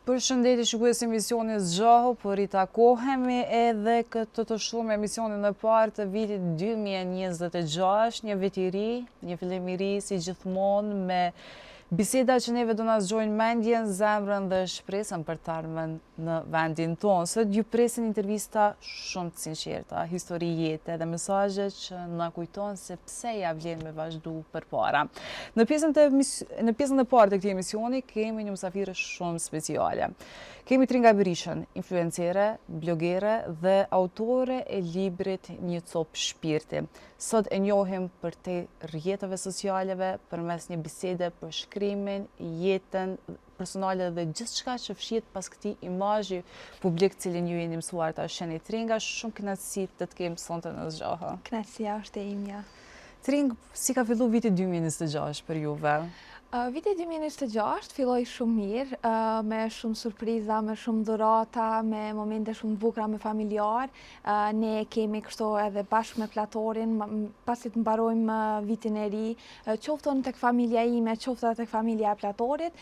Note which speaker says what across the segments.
Speaker 1: Përshëndetje shikues emisionit Zgjahu, po ritakohemi edhe këtë të shumë emisionin e parë të vitit 2026, një vit i ri, një fillim i ri si gjithmonë me biseda që neve do na zgjojnë mendjen, zemrën dhe shpresën për të ardhmen në vendin tonë. Sot ju presin intervista shumë të sinqerta, histori jete dhe mesazhe që na kujtojnë se pse ja vlen me vazhdu përpara. Në pjesën e parë të këtij emisioni kemi një mysafire shumë speciale. Kemi Tringa Berishën, influencere, blogere dhe autore e librit Një copë shpirti. Sot e njohim për te rrjeteve socialeve përmes një bisede për shkrimin, jetën personale dhe gjithçka që fshihet pas këtij imazhi publik cilin ju jeni mësuar ta shihni. Tringa, shumë kënaqësi të të kem sonte në Zgjahu.
Speaker 2: Kënaqësia është e imja.
Speaker 1: Tring, si ka filluar viti 2026 për juve?
Speaker 2: Viti 2026 filloi shumë mirë, me shumë surpriza, me shumë dhurata, me momente shumë bukura me familjar. Ne kemi kështu edhe bashkë me platorin, pasi të mbarojmë vitin e ri, qofton tek familja ime, qofton tek familja e platorit,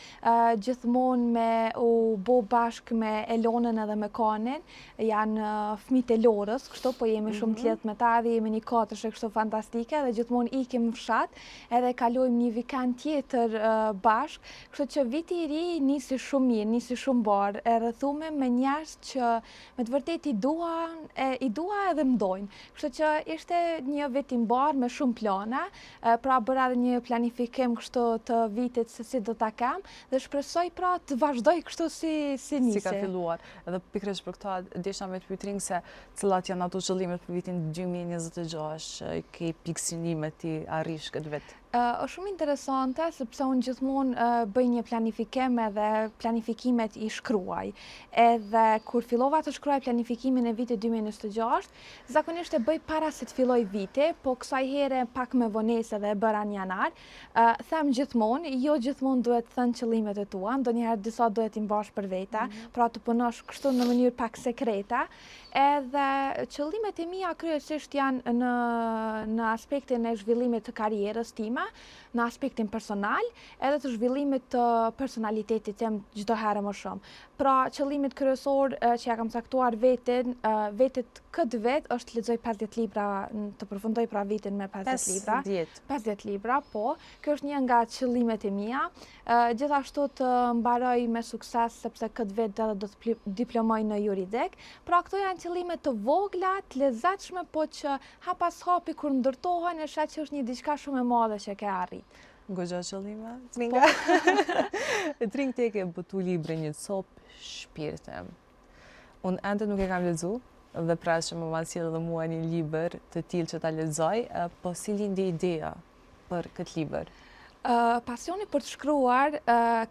Speaker 2: gjithmonë me u bo bashkë me Elonën edhe me Kanin, janë fëmijët e Lorës, kështu po jemi shumë të lehtë me ta dhe jemi një katërshe kështu fantastike dhe gjithmonë ikim në fshat edhe kalojmë një vikend tjetër bashk, kështu që viti i ri nisi shumë mirë, nisi shumë bardh, e rrethume me njerëz që me të vërtetë i dua edhe më dojnë. Kështu që ishte një vit i mbarë me shumë plana, pra bëra edhe një planifikim kështu të vitit se si do ta kem dhe shpresoj pra të vazhdoj kështu si nisi.
Speaker 1: Si ka filluar. Edhe pikërisht për këtë desha me të pyet Tring se cilat janë ato qëllimet për vitin 2026 që ke pikësinimet ti arrish këtë vit.
Speaker 2: Është shumë interesante sepse unë gjithmonë bëj një planifikim edhe planifikimet i shkruaj. Edhe kur fillova të shkruaj planifikimin e vitit 2026, zakonisht e bëj para se të filloj viti, po kësaj here pak me vonesë dhe e bëra në janar. Them gjithmonë, jo gjithmonë duhet të thënë qëllimet e tua, ndonjëherë disa duhet i mbash për veta, pra të punosh kështu në mënyrë pak sekreta. Edhe qëllimet e mia kryesisht janë në aspektin e zhvillimit të karrierës time, në aspektin personal, edhe të zhvillimit të personalitetit tim çdo herë më shumë. Pra, qëllimit kryesor që ja kam caktuar vetit këtë vit është të lexoj 50 libra, të përfundoj pra vitin me 50 libra. 50 libra, po. Kjo është një nga qëllimet e mia. Gjithashtu të mbaroj me sukses sepse këtë vit do të diplomoj në juridik. Pra, këto janë qëllime të vogla, të lezetshme, po që hap pas hapi kur ndërtohen e shet që është një diçka shumë e madhe që ke arrit.
Speaker 1: Goxha qëllime, Tringa. Tring te ke botu librin Një copë shpirti. Unë ende nuk e kam lexuar dhe pres që më ma sjell edhe mua një libër të tillë që ta lexoj, po si lindi ideja për këtë libër?
Speaker 2: Pasioni për të shkruar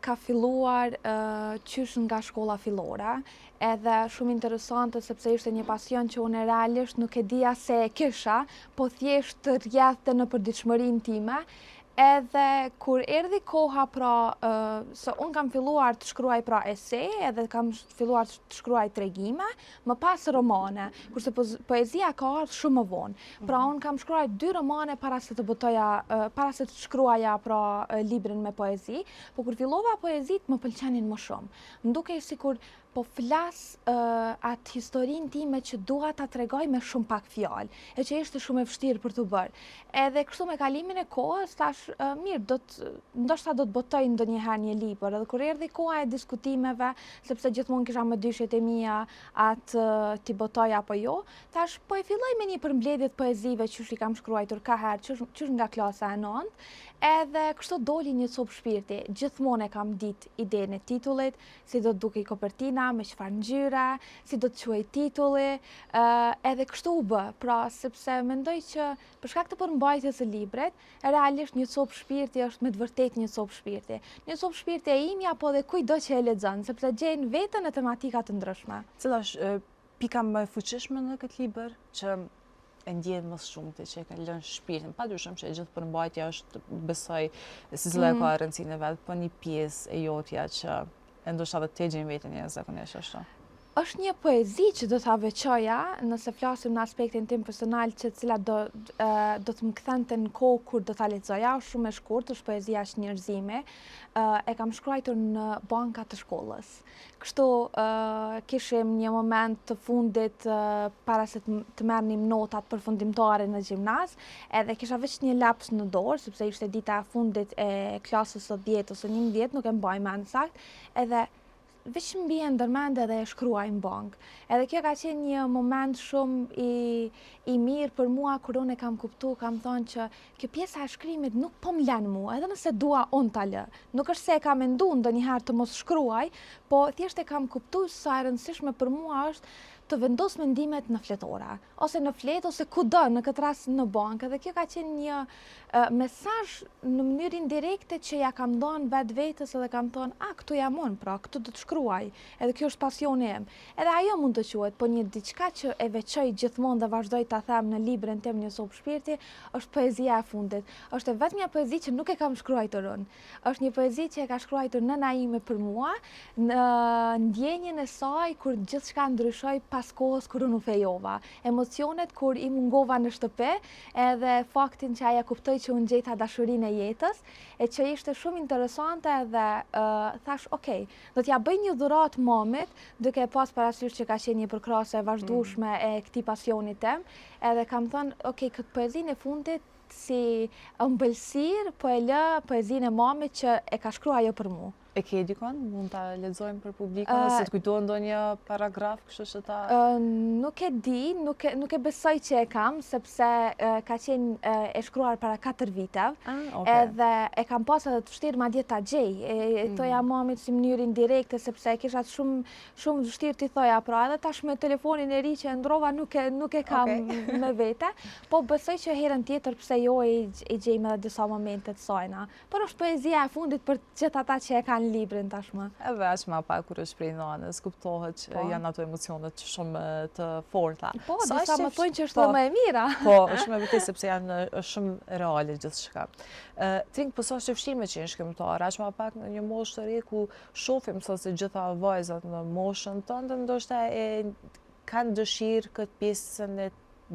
Speaker 2: ka filluar qysh nga shkolla fillore, edhe shumë interesante sepse ishte një pasion që unë realisht nuk e dija se e kisha, po thjesht rrjedhte në përditshmërinë time. Edhe kur erdhi koha pra, se unë kam filluar të shkruaj pra ese, edhe kam filluar të shkruaj tregime, më pas romane, kurse poezia ka ardhur shumë më vonë. Pra unë kam shkruar 2 romane para se të shkruaja pra librin me poezi, po kur fillova poezit më pëlqenin më shumë. Më dukej sikur po flas atë historinë time që dua ta tregoj me shumë pak fjalë, e që ishte shumë e vështirë për të bërë. Edhe kështu me kalimin e kohës thash, mirë, ndoshta do të botoj ndonjëherë një libër, edhe kur erdhi koha e diskutimeve, sepse gjithmonë kisha më dyshjet e mia atë ti botoj apo jo, thash po e filloj me një përmbledhje të poezive që i kam shkruar ka herë, që nga klasa e 9, edhe kështu doli Një copë shpirti. Gjithmonë e kam ditë idenë e titullit, si do të dukej kopertina, me çfarë ngjyre, si do të quhej titulli, edhe kështu u bë, pra sepse mendoj që për shkak të përmbajtjes së librit, realisht Një copë shpirti është me të vërtetë një copë shpirti. Një copë shpirti e imja, po dhe kujdo që e lexon, sepse gjen veten në tematika të ndryshme.
Speaker 1: Cila është pika më e fuqishme në këtë libër që e ndjen më shumë të që e ka lënë shpirtin? Padyshim që e gjithë përmbajtja është, besoj, se cila ka rëndësinë e vet, po një pjesë e jotja që e ndoshta të gjen veten e zakonisht ashtu.
Speaker 2: Është një poezi që do ta veçoja, nëse flasim në aspektin tim personal, që cila do të më kthente në kohë kur do ta lexoja, është shumë e shkurtër, është poezia është njerëzime. E kam shkruar në banka të shkollës. Kështu kishim një moment të fundit para se të merrnim notat përfundimtare në gjimnaz, edhe kisha veç një laps në dorë, sepse ishte dita e fundit e klasës së 10 ose 11, nuk e mbaj mend sakt, edhe veç më bie ndërmend edhe e shkruaj në bank. Edhe kjo ka qenë një moment shumë i mirë për mua, kur unë e kam kuptuar, kam thonë që kjo pjesa e shkrimit nuk po më lën mua, edhe nëse dua unë ta lë. Nuk është se e kam menduar ndonjëherë të mos shkruaj, po thjesht e kam kuptuar sa e rëndësishme për mua është të vendos mendimet në fletora, ose në fletë, ose kudo, në këtë rast në bankë. Dhe kjo ka qenë një mesazh në mënyrë indirekte që ja kam dhënë vetvetes, edhe kam thonë, këtu jam unë, pra, këtu do të shkruaj, edhe kjo është pasioni im. Edhe ajo mund të quhet, po një diçka që e veçoj gjithmonë dhe vazhdoj ta them në librin tim Një sopë shpirti, është poezia e fundit. Është vetëm një poezi që nuk e kam shkruar unë. Është një poezi që e ka shkruar nëna ime për mua, në ndjenjen e saj kur gjithçka ndryshoi pas kohës kur unë u fejova. Emocionet kur i mungova në shtëpi, edhe faktin që aja kuptoi që unë gjeta dashurinë e jetës, e që ishte shumë interesante, dhe thash, okay, do t'ja bëj një dhuratë mamit, duke pas parasysh që ka qenë një përkrahje e vazhdueshme e këtij pasioni tim, edhe kam thënë, okay, këtë poezinë e fundit si ëmbëlsirë po e lë poezinë e mamit që e ka shkruar ajo për mua.
Speaker 1: E ke dikon? Mund ta lexojmë për publikun, nëse të kujtohet ndonjë paragraf, kështu që ta...
Speaker 2: Nuk e di, nuk e besoj që e kam, sepse ka qenë e shkruar para 4 viteve, edhe e kam pas edhe të vështirë madje ta gjej. Thoja mamit si mënyrë indirekte, sepse kisha shumë vështirë t'i thoja, pra edhe tash me telefonin e ri që e ndrova nuk e kam me vete, po besoj që herën tjetër pse jo i gjejmë edhe disa momente të sajna. Por është poezia e fundit për gjithë ata që e kanë librin tashmë.
Speaker 1: Edhe aq më pak kur është prej nanës, kuptohet që janë ato emocionet shumë të forta.
Speaker 2: Po, disa më thonë që është më e mira.
Speaker 1: Po, është më e vërtetë sepse janë shumë reale gjithçka. Trink, po sa është e vështirë me qenë shkrimtar, aq më pak në një moshë të re ku shohim se gjitha vajzat në moshën tënde ndoshta kanë dëshirë këtë pjesën e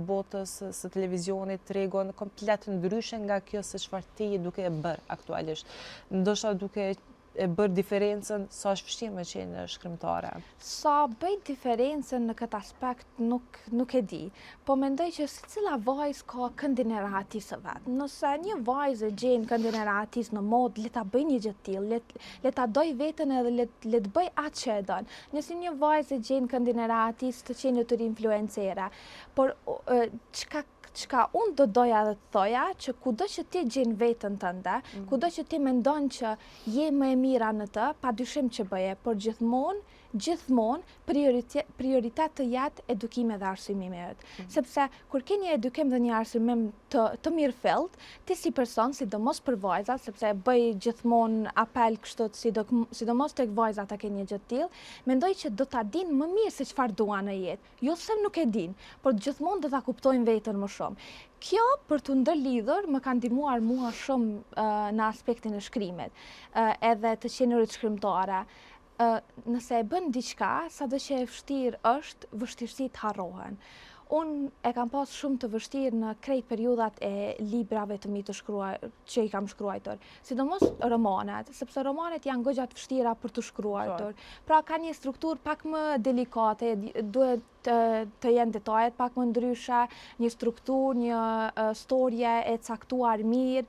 Speaker 1: botës së televizionit tregon komplet ndryshe nga kjo se çfarë ti je duke e bërë aktualisht. Ndoshta duke e bërë diferencën, sa është vështirë me qenë shkrimtare?
Speaker 2: Sa bëj diferencën në këtë aspekt nuk e di, po mendoj që secila vajzë ka këndin e rahatisë së vet. Nëse një vajzë gjen këndin e rahatisë në modë, le ta bëj një gjë të tillë, le ta doj veten edhe le të bëj atë që e don. Nëse një vajzë gjen këndin e rahatisë të qenë të influencera, por çka unë do doja dhe të thoja, që kudo që ti gjen veten tënde, kudo që ti mendon që je më e mira në të, padyshim që bëje, por gjithmonë prioritet të jetë edukimi dhe arsimimi yt. Sepse kur ke një edukim dhe një arsimim të mirëfillt, ti si person, sidomos për vajzat, sepse bëj gjithmonë apel kështu, sidomos tek vajzat ta kenë një gjë të tillë, mendoj që do ta dinë më mirë se çfarë duan në jetë. Jo se nuk e dinë, por gjithmonë do ta kuptojnë veten më shumë. Kjo, për të ndërlidhur, më ka ndihmuar mua shumë në aspektin e shkrimit, edhe të qenurit shkrimtare. Nëse e bën diçka, sado që e vështirë është, vështirësitë harrohen. Unë e kam pas shumë të vështirë në krejt periudat e librave të mi të shkruar, që i kam shkruar, sidomos romanet, sepse romanet janë goxha të vështira për të shkruar. Pra ka një strukturë pak më delikate, duhet të jenë detajet pak më ndryshe, një strukturë, një storje e caktuar mirë,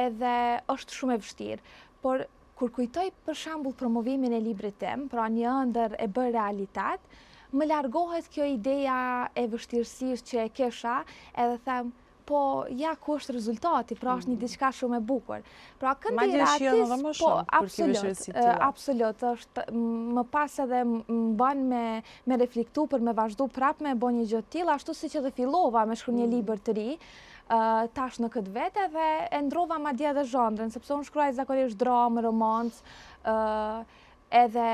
Speaker 2: edhe është shumë e vështirë. Por kur kujtoj për shembull promovimin e librit tim, pra një ëndër e bërë realitet, më largohet kjo ideja e vështirësisë që e kisha, edhe them, po ja ku është rezultati, pra është një diçka shumë e bukur. Pra këndi i rahatis, po absolut, është më pas edhe më bën me reflektu për me vazhdu prapë me bën një gjë të tillë, ashtu siç edhe fillova me shkruaj një libër të ri. Tash në këtë vete dhe e ndrova madje edhe zhandrën, sepse unë shkruaj zakonisht dramë, romancë, edhe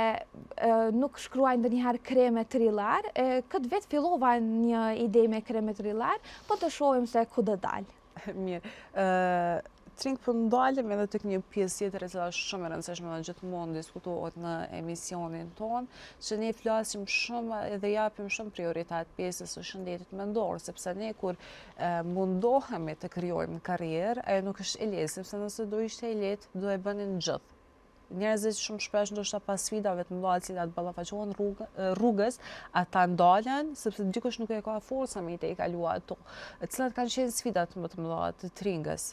Speaker 2: nuk shkruaj ndonjëherë kreme thriller. Këtë vetë fillova një ide me kreme thriller, po të shohim se ku do dalë.
Speaker 1: Mirë. trinj për ndalem edhe tek një pjesë tjetër e cila është shumë e rëndësishme dhe gjithmonë diskutohet në emisionin tonë, që ne flasim shumë edhe japim shumë prioritet pjesës së shëndetit mendor, sepse ne kur mundohemi të krijojmë karrierë, ajo nuk është e lehtë, sepse nëse do ishte e lehtë, do e bënin gjithë. Njerëzit shumë shpesh ndoshta pas sfidave të mëdha të cilat ballafaqohen rrugës, ata ndalen sepse dikush nuk e ka forca me i kalua ato. Cilat kanë qenë sfidat më të mëdha të tringës?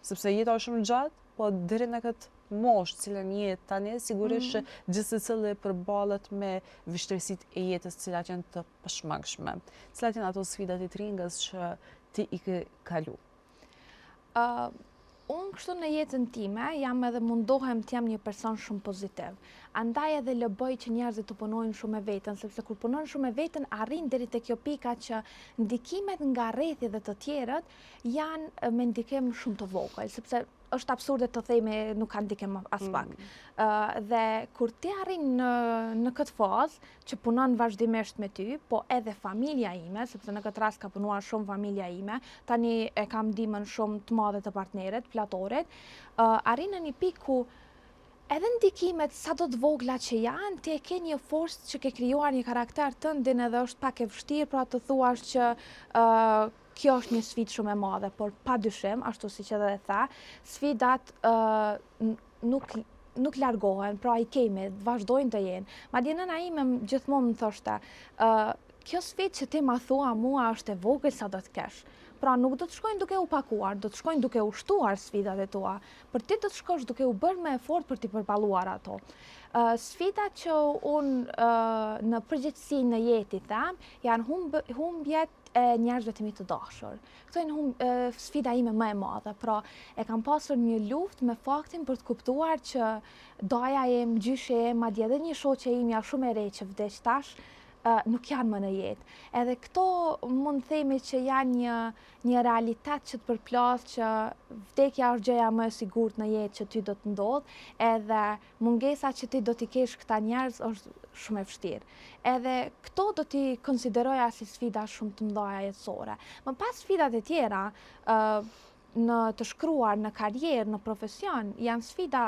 Speaker 1: Sepse jeta është shumë gjatë, po deri në këtë moshë cilën jetë tani, sigurisht që gjithë secili përballet me vështirësitë e jetës, të cilat janë të pashmangshme. Cilat janë ato sfidat e tringës që ti i ke kalu?
Speaker 2: Unë kështu në jetën time, jam edhe mundohem të jam një person shumë pozitiv. Andaj edhe lëboj që njerëzit të punojnë shumë me veten, sepse kur punojnë shumë me veten, arrin deri te kjo pika që ndikimet nga rrethi dhe të tjerët janë me ndikim shumë të vogël, sepse është absurde të themi nuk kanë ndikim as pak. Dhe kur ti arrin në këtë fazë që punon vazhdimisht me ty, po edhe familja ime, sepse në këtë rast ka punuar shumë familja ime, tani e kam ndihmën shumë të madhe të partnerit, platorit, arrin në një pikë ku edhe ndikimet sa do të vogla që janë, ti e ke një forcë që ke krijuar një karakter tëndin edhe është pak e vështirë pra të thuash që kjo është një sfidë shumë e madhe, por padyshim, ashtu siç edhe e tha, sfidat nuk largohen, pra i kemi, vazhdojnë të jenë. Madje nëna ime gjithmonë më thoshte, kjo sfidë që ti ma thua mua është e vogël sa do të kesh. Pra nuk do të shkojnë duke u pakuar, do të shkojnë duke u shtuar sfidat e tua, për ti do të shkosh duke u bërë me efort për t'i përballuar ato. Sfidat që unë në përgjithësi në jetë i them, janë humbjet e njerëzve të mi të dashur. Këto janë sfida ime më e madhe, pra e kam pasur një luftë me faktin për të kuptuar që daja jem, gjyshi jem, madje edhe një shoqe imja shumë e re që vdeq tash, nuk janë më në jetë. Edhe këto mund të themi që janë një realitet që të përplas që vdekja është gjëja më e sigurt në jetë që ty do të ndodh, edhe mungesa që ti do t'i kesh këta njerëz është shumë e vështirë. Edhe këto do t'i konsideroja si sfida shumë të mëdha jetësore. Më pas sfidat e tjera në të shkruar, në karrierë, në profesion, janë sfida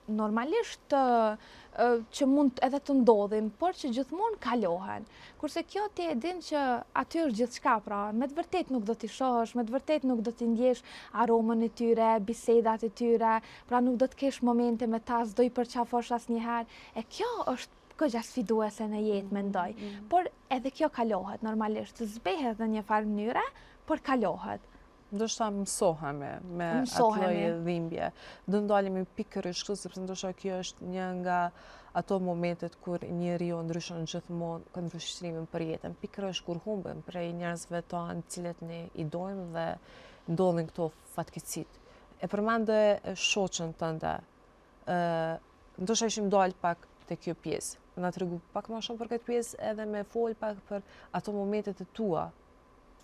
Speaker 2: normalisht që mund edhe të ndodhin, por që gjithmonë kalohen. Kurse kjo ti e din që aty është gjithçka, pra me të vërtet nuk do t'i shohësh, me të vërtet nuk do t'i ndjesh aromën e tyre, bisedat e tyre, pra nuk do të kesh momente me ta, s'do i përqafosh asnjëherë. E kjo është goxha sfiduese në jetë, mendoj. Por edhe kjo kalohet normalisht, zbehet në një farë mënyre, por kalohet.
Speaker 1: Ndoshta mësohemi me atë lloj dhimbje. Do ndalemi pikërisht kështu sepse ndoshta kjo është një nga ato momentet kur njeriu ndryshon gjithmonë këndvështrimin për jetën, pikërisht kur humbim prej njerëzve tanë të cilët ne i dojmë dhe ndodhin këto fatkeqësitë. E përmende shoqën tënde. Ndoshta ishim dalë pak te kjo pjesë. Na tregu pak më shumë për këtë pjesë edhe me fol pak për ato momentet e tua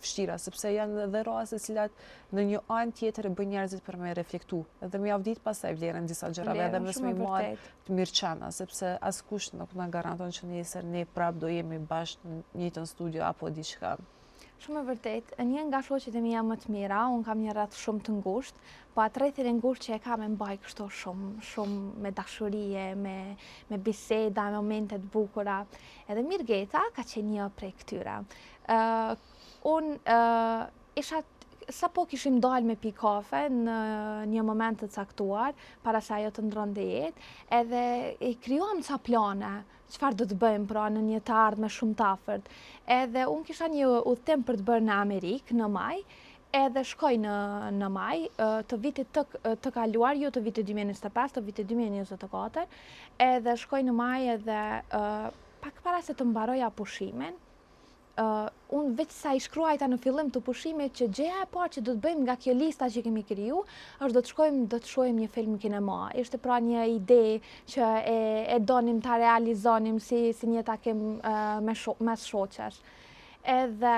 Speaker 1: vështira, sepse janë edhe raste cilat në një anë tjetër e bën njerëzit për me reflektu. Edhe më javdit pastaj vlerën disa gjërave edhe mes me marr të mirëqana, sepse askush nuk na garanton që nesër ne prap do jemi bashkë në një njëjtën studio apo diçka.
Speaker 2: Shumë e vërtet, një nga shoqet e mia më të mira, unë kam një rreth shumë të ngushtë, po atë rrethin e ngushtë që e kam e mbaj kështu shumë me dashurie, me biseda, me momente të bukura. Edhe Mirgeta ka qenë një prej këtyre. Unë sapo kishim dalë me pi kafe në një moment të caktuar, para se ajo të ndronte jetë, edhe i krijuam ca plane, çfarë do të bëjmë pra në një të ardhme shumë të afërt. Edhe unë kisha një udhëtim për të bërë në Amerikë në maj, edhe shkoj në maj të vitit të kaluar, jo të vitit 2025, të vitit 2024, edhe shkoj në maj edhe pak para se të mbaroja pushimin, unë veç sa i shkruajta në fillim të pushimit që gjëja e parë që do të bëjmë nga kjo lista që kemi kriju, është do të shohim një film kinema. Ishte pra një ide që e donim ta realizonim si një takim mes shoqesh. Edhe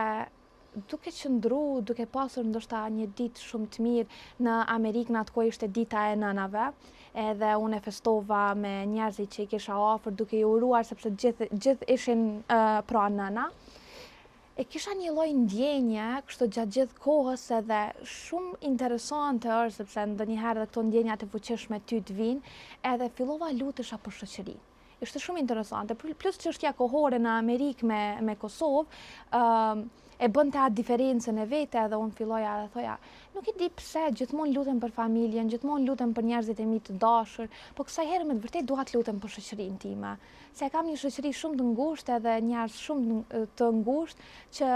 Speaker 2: duke qëndru, duke pasur ndoshta një ditë shumë të mirë në Amerikë, në atë kohë ishte dita e nënave, edhe unë e festova me njerëzit që i kisha afër duke i uruar sepse gjithë ishin pra nëna. E kisha një lloj ndjenje, kështu gjatë gjithë kohës edhe shumë interesante është sepse ndonjëherë edhe këto ndjenjat e fuqishme ty të vinë, edhe fillova lutesha për shoqëri. Ishte shumë interesante, plus çështja kohore në Amerikë me Kosovë, e bënte atë diferencën e vete edhe unë filloja dhe thoja, nuk e di pse gjithmonë lutem për familjen, gjithmonë lutem për njerëzit e mi të dashur, po kësaj herë me të vërtet dua të lutem për shoqërinë time. Se kam një shoqëri shumë të ngushtë edhe njerëz shumë të ngushtë që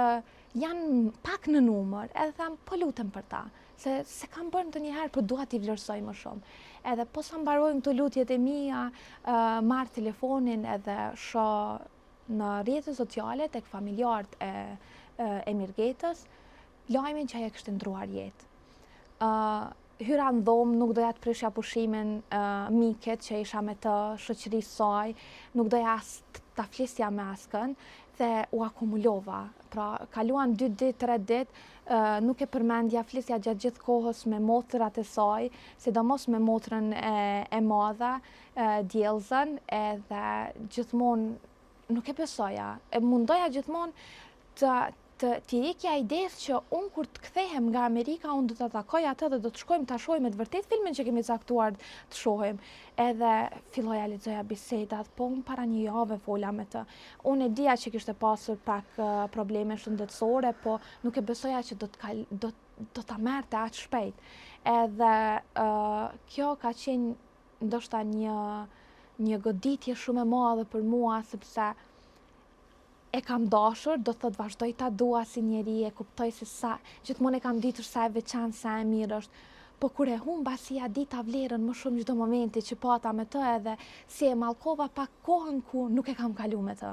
Speaker 2: janë pak në numër, edhe tham po lutem për ta, se kam bërë ndonjëherë, po dua t'i vlerësoj më shumë. Edhe po sa mbarojnë këto lutjet e mia, marr telefonin edhe shoh në rrjetet sociale tek familjarët e Mirgetës, lajmin që ajo kishte ndruar jetë. Hyra në dhomë, nuk doja të prishja pushimin miket që isha me të, shoqërisë saj, nuk doja as ta flisja me askën dhe u akumulova. Pra, kaluan 2 ditë, 3 ditë, nuk e përmendja, flisja gjatë gjithë kohës me motrat e saj, sidomos me motrën e madhe, djellëzën, edhe gjithmonë nuk e besoja. E mundoja gjithmonë t'i ikja ideës që unë kur të kthehem nga Amerika, unë do të takoj atë dhe do të shkojmë ta shohim të vërtet filmin që kemi caktuar të shohim. Edhe filloja lexoja bisedat, po unë para një jave fola me të. Unë e dija që kishte pasur pak probleme shëndetësore, po nuk e besoja që do ta merrte aq shpejt. Edhe kjo ka qenë ndoshta një goditje shumë e madhe për mua, sepse e kam dashur, do të thotë vazhdoj ta dua si njeri, e kuptoj se gjithmonë e kam ditur sa e veçantë, sa e mirë është, po kur e humba si ja di ta vlerën më shumë çdo momenti që pata me të, edhe si e mallkova pak kohën ku nuk e kam kalu me të.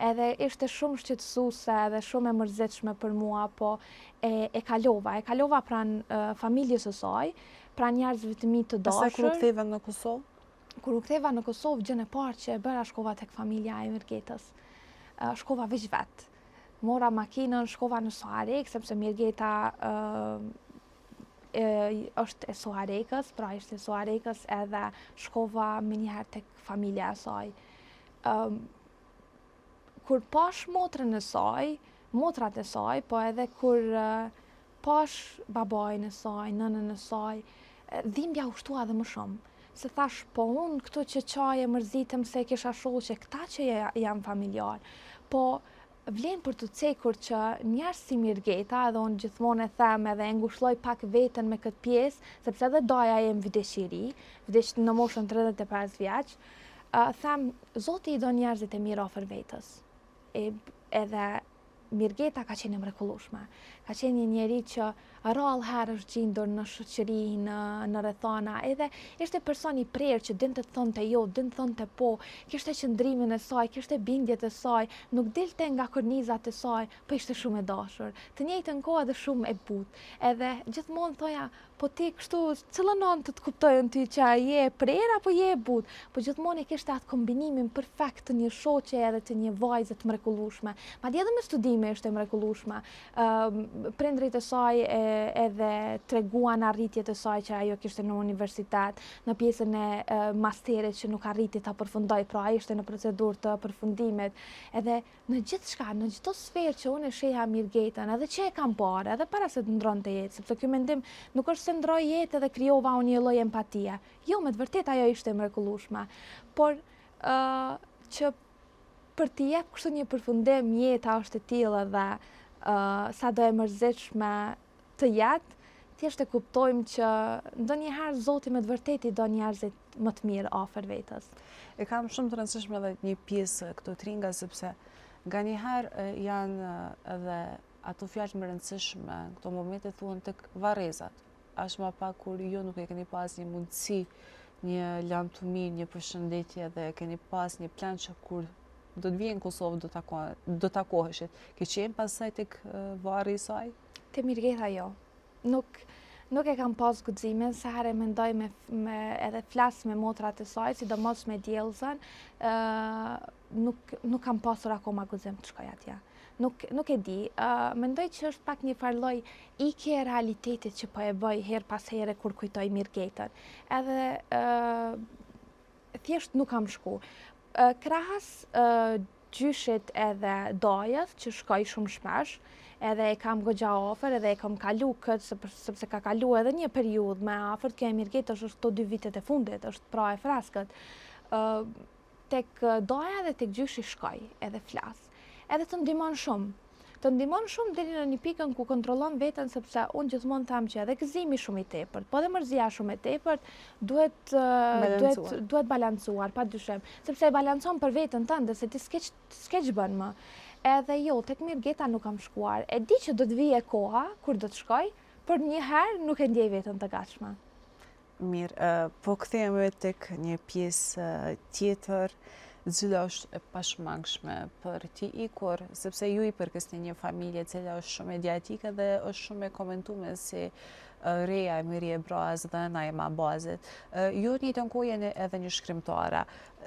Speaker 2: Edhe ishte shumë shqetësuese edhe shumë e mërzitshme për mua, po e kalova pranë familjes së saj, pranë njerëzve të mi të dashur.
Speaker 1: Pastaj kur u ktheva në Kosovë?
Speaker 2: Kur u ktheva në Kosovë, gjën e parë që e bëra, shkova tek familja e Mirgetës. Shkova veç vetë. Mora makinën, shkova në Soarek, sepse Mirgeta është e Soarekës, pra ishte e Soarekës, edhe shkova me njëherë tek familja e saj. Kur pash motrat e saj, po edhe kur pash babajnë e saj, nënën e saj, dhimbja u shtua edhe më shumë. Se thash, po unë këtu që qaj e mërzitem se kisha shoh që këta që janë familjar, po vlen për të cekur që njerëz si Mirgeta, edhe unë gjithmonë e them edhe e ngushëlloj pak veten me këtë pjesë, sepse edhe doja jem vdeshiri, në moshën 35 vjeç, them, Zoti i do njerëzit e mirë afër vetës. Edhe Mirgeta ka qenë mrekullueshme. Ka qenë një njeri që rrallë herë është gjendur në shoqëri, në rrethana, edhe ishte person i prerë që dinte të thonte jo, dinte të thonte po, kishte qëndrimin e saj, kishte bindjet e saj, nuk dilte nga kornizat e saj, po ishte shumë e dashur. Të njëjtën kohë edhe shumë e butë. Edhe gjithmonë thoja, po ti kështu cëllën anë të kuptojnë ty që je e prerë apo je e butë, po gjithmonë e kishte atë kombinimin perfekt të një shoqe edhe të një vajze të mrekullueshme. Madje edhe me studime ishte mrekullueshme. Prindrit e saj edhe treguan arritjet e saj që ajo kishte në universitet, në pjesën e masterit që nuk arriti ta përfundoj, pra ai ishte në procedurë të përfundimit. Edhe në gjithçka, në çdo sferë që unë e sheha Mirgetën, edhe që e kam parë, edhe para se të ndronte jetë, sepse ky mendim nuk është se ndroi jetë edhe krijova unë një lloj empatie. Jo, me të vërtetë ajo ishte mrekullueshme, por që për t'i jep kështu një përfundim, jeta është e tillë dhe sa do e mërzitshme të jetë, thjesht e kuptojmë që ndonjëherë Zoti me të vërtetë i do njerëzit më të mirë afër vetës.
Speaker 1: E kam shumë të rëndësishme edhe një pjesë këto tringa, sepse nganjëherë janë edhe ato fjalë më rëndësishme, këto momente thuhen tek varrezat. As më pak kur ju nuk e keni pas një mundësi, një lamtumi, një përshëndetje dhe keni pas një plan që kur do të vijë në Kosovë do takoheshit. Ke qenë pasaj tek varri i saj?
Speaker 2: Te Mirgeta jo. Nuk e kam pas guximin, sa herë mendoj edhe flas me motrat e saj, sidomos me djellëzën, nuk kam pasur akoma guxim të shkoj atje. Nuk e di, mendoj që është pak një farloj ikje e realitetit që po e bëj her pas here kur kujtoj Mirgetën. Edhe thjesht nuk kam shku. Krahas gjyshit edhe dajës, që shkoj shumë shpesh, edhe e kam goxha afër, edhe e kam kalu këtë, sepse ka kalu edhe një periudhë me afërt, kjo e Mirget është këto 2 vitet e fundit, është pra e freskët. Tek daja dhe tek gjyshi shkoj, edhe flas. Edhe të ndihmon shumë. Të ndihmon shumë deri në një pikën ku kontrollon veten, sepse unë gjithmonë them që edhe gëzimi shumë i tepërt, po edhe mërzia shumë e tepërt duhet balancuar, padyshim, sepse e balancon për veten tënde se ti s'ke ç'bën më. Edhe jo, tek Mirgeta nuk kam shkuar. E di që do të vije koha kur do të shkoj, por një herë nuk e ndjej veten të gatshme.
Speaker 1: Mirë, po kthehemi tek një pjesë tjetër, cila është e pashmangshme për ti ikur, sepse ju i përkësni një familje cila është shumë mediatike dhe është shumë e komentuar si reja e Mirje Braz dhe Naima Bazit. Ju një të nkojeni edhe një shkrimtare.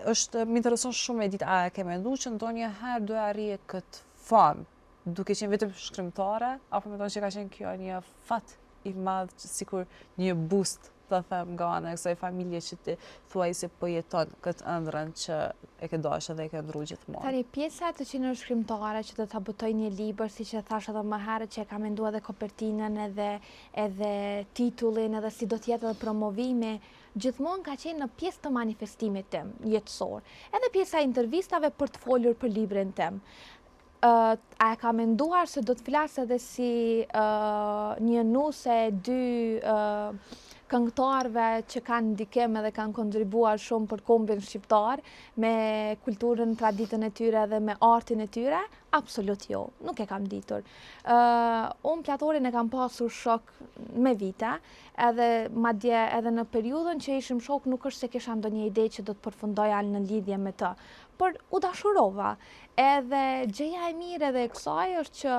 Speaker 1: Më intereson shumë e ditë, a ke menduar që ndonjëherë do arrije këtë famë, duke qenë vetëm shkrimtare, apo mendon që ka qenë kjo një fat i madh, sikur një boost të them nga ana e kësaj familje që ti thuaj se po jeton këtë ëndrrën që e ke dashur dhe e ke ndruar gjithmonë.
Speaker 2: Tani pjesa të qenë shkrimtare që do ta botoj një libër, siç e thash edhe më herët, që e kam menduar edhe kopertinën edhe titullin, edhe si do të jetë edhe promovimi, gjithmonë ka qenë në pjesë të manifestimit tim jetësor. Edhe pjesa e intervistave për të folur për librin tim. A e ka menduar se do të flas edhe si një nuse 2 këngëtarëve që kanë ndikim edhe kanë kontribuar shumë për kombin shqiptar me kulturën, traditën e tyre dhe me artin e tyre? Absolut jo, nuk e kam ditur. Unë platorin e kam pasur shok me vite, edhe madje edhe në periudhën që ishim shok nuk është se kisha ndonjë ide që do të përfundoja në lidhje me të, por u dashurova. Edhe gjëja e mirë edhe e kësaj është që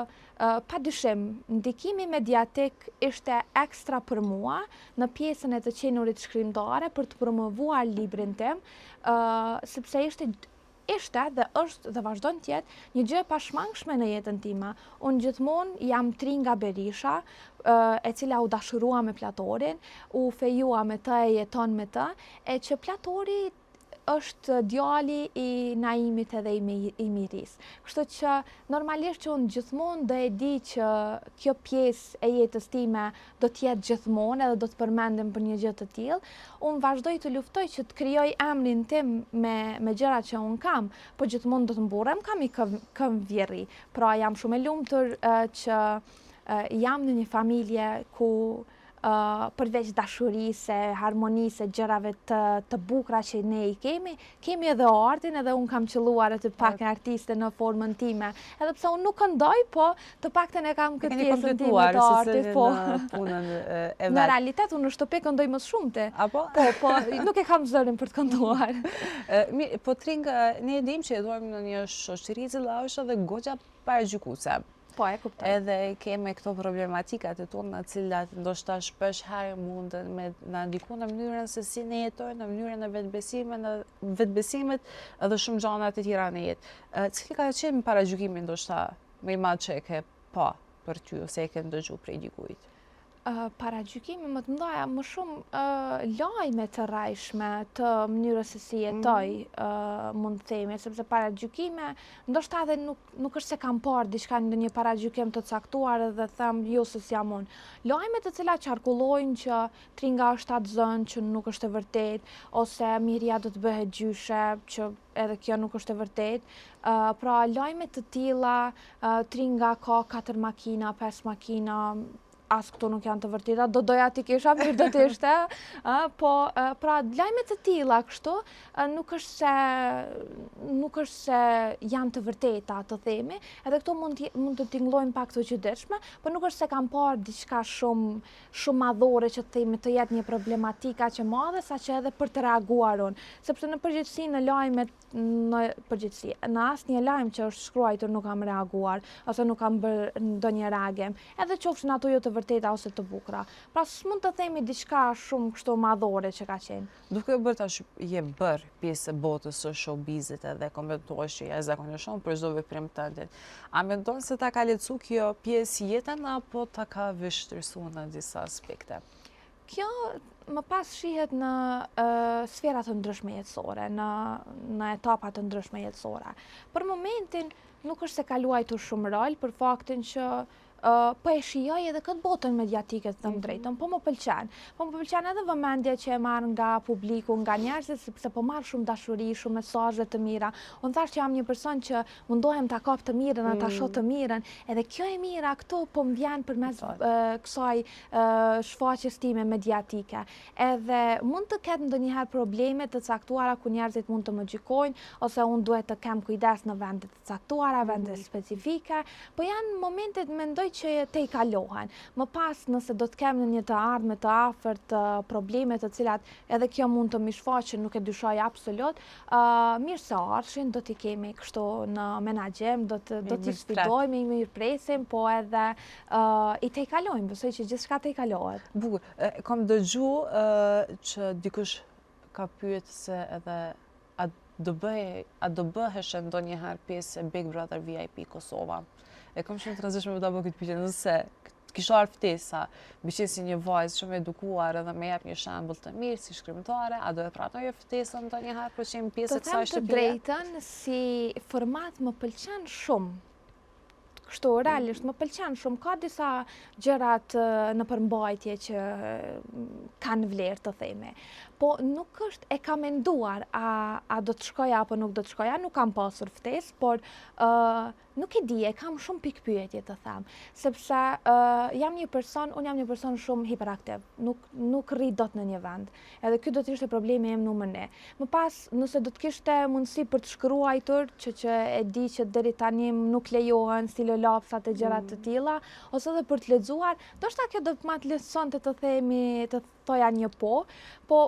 Speaker 2: padyshim, ndikimi mediatik ishte ekstra për mua në pjesën e të qenurit shkrimtare për të promovuar librin tim, sepse ishte dhe është dhe vazhdon të jetë një gjë e pashmangshme në jetën time. Unë gjithmonë jam tri nga Berisha, e cila u dashurua me Platorin, u fejua me të e jeton me të, e që Platori është djali i Naimit edhe i Miris. Kështu që normalisht që unë gjithmonë do e di që kjo pjesë e jetës time do t'jetë gjithmonë edhe do të përmendim për një gjë të tillë. Unë vazhdoj të luftoj që të krijoj emrin tim me gjërat që unë kam, po gjithmonë do të mburrem kam i këmbëvjerri. Pra jam shumë e lumtur që jam në një familje ku përveç dashurisë, harmonisë, gjërave të bukura që ne i kemi edhe artin, edhe unë kam qëlluar të pakën artiste në formën time. Edhe pse unë nuk këndoj, po të paktën e kam këtë pjesën time të artit, po. Në realitet unë në shtëpi këndoj më shumëte. Po, nuk e kam zërin për të kënduar.
Speaker 1: Po Tringa, ne dim që jetojmë në një shoqëri cila është edhe goxha paragjykuese.
Speaker 2: Po, e kuptoj.
Speaker 1: Edhe kemi këto problematikat e tona, të cilat ndoshta shpesh herë mundën me na ndikojnë në mënyrën se si ne jetojmë, në mënyrën e vetbesimit edhe shumë gjëra të tjera në jetë. Cili ka qenë paragjykimi ndoshta më i madh që e ke pa për ty ose e ke ndëgjuar prej dikujt?
Speaker 2: Paragjykimi më të mëdha, më shumë lajme të rrajshme të mënyrës se si jetoj, mund të themi, sepse paragjykime, ndoshta edhe nuk është se kam parë diçka në një paragjykim të caktuar dhe them jo se jam unë. Lajme të cilat qarkullojnë që Tringa është atë zënë që nuk është e vërtet, ose Mirja do të bëhet gjyshe, që edhe kjo nuk është e vërtet. Pra lajme të tilla, Tringa ka 4 makina, 5 makina, as këto nuk janë të vërteta, do doja t'i kisha, mirë do t'ishte, po pra lajme të tilla kështu, nuk është se janë të vërteta të themi, edhe këto mund të tingëllojnë pak të çuditshme, por nuk është se kam parë diçka shumë madhore që të themi të jetë një problematika që madhe, saqë edhe për të reaguar unë, sepse në përgjithësi në lajmet në asnjë lajm që është shkruar nuk kam reaguar ose nuk kam bërë ndonjë reagim, edhe qofshin ato jo të vërteta ose të bukura. Pra s'mund të themi diçka shumë kështu madhore që ka qenë.
Speaker 1: Duke bërë tash je bërë pjesë e botës së showbizit edhe komentohesh që jashtëzakonisht për çdo veprim tënd. A mendon se ta ka lehtësuar kjo pjesë jetën apo ta ka vështirësuar në disa aspekte?
Speaker 2: Kjo më pas shihet në sfera të ndryshme jetësore, në etapa të ndryshme jetësore. Për momentin nuk është se ka luajtur shumë rol për faktin që po e shijoj edhe këtë botën mediatike të thëmë drejtën, po më pëlqen. Po më pëlqen edhe vëmendja që e marr nga publiku, nga njerëzit, sepse po marr shumë dashuri, shumë mesazhe të mira. Unë thash që jam një person që mundohem ta kap të mirën, ta shoh të mirën, edhe kjo e mira këto po më vjen përmes kësaj shfaqjes time mediatike. Edhe mund të ketë ndonjëherë probleme të caktuara ku njerëzit mund të më gjykojnë, ose unë duhet të kem kujdes në vende të caktuara, vende specifike, po janë momentet mendoj që te i kalohen. Më pas nëse do të kem në një të ardhme të afërt probleme të cilat edhe kjo mund të më shfaqen, nuk e dyshoj absolut, mirë se arshin, do t'i kemi kështu në menaxhem, do t'i sfidojmë, i mirëpresim, po edhe i te i kalojmë, besoj që gjithçka te i kalohet.
Speaker 1: Bukur, kam dëgju që dikush ka pyet se edhe a do bëhesh ndonjëherë pjesë e Big Brother VIP Kosova. E kam shumë të rëndësishme me ta bërë këtë pyetje, nëse kisha ardhur ftesa, më qenë si një vajzë shumë edukuar edhe më jep një shembull të mirë si shkrimtare, a do e pranoj ftesën ndonjëherë për të qenë pjesë e kësaj shtëpie?
Speaker 2: Të drejtën, si format më pëlqen shumë. Kështu, realisht, më pëlqen shumë. Ka disa gjërat në përmbajtje që kanë vlerë të themi. Po nuk është e kam menduar a do të shkoja apo nuk do të shkoja, nuk kam pasur ftesë, por nuk e di, e kam shumë pikpyetje të them, sepse unë jam një person shumë hiperaktiv, nuk rri dot në një vend. Edhe ky do të ishte problemi im numër 1. Më pas, nëse do të kishte mundësi për të shkruajtur, që e di që deri tani nuk lejohen stilolapsat e gjërat të tilla, ose edhe për të lexuar, ndoshta kjo do të ma të lehtësonte të themi të thoja një po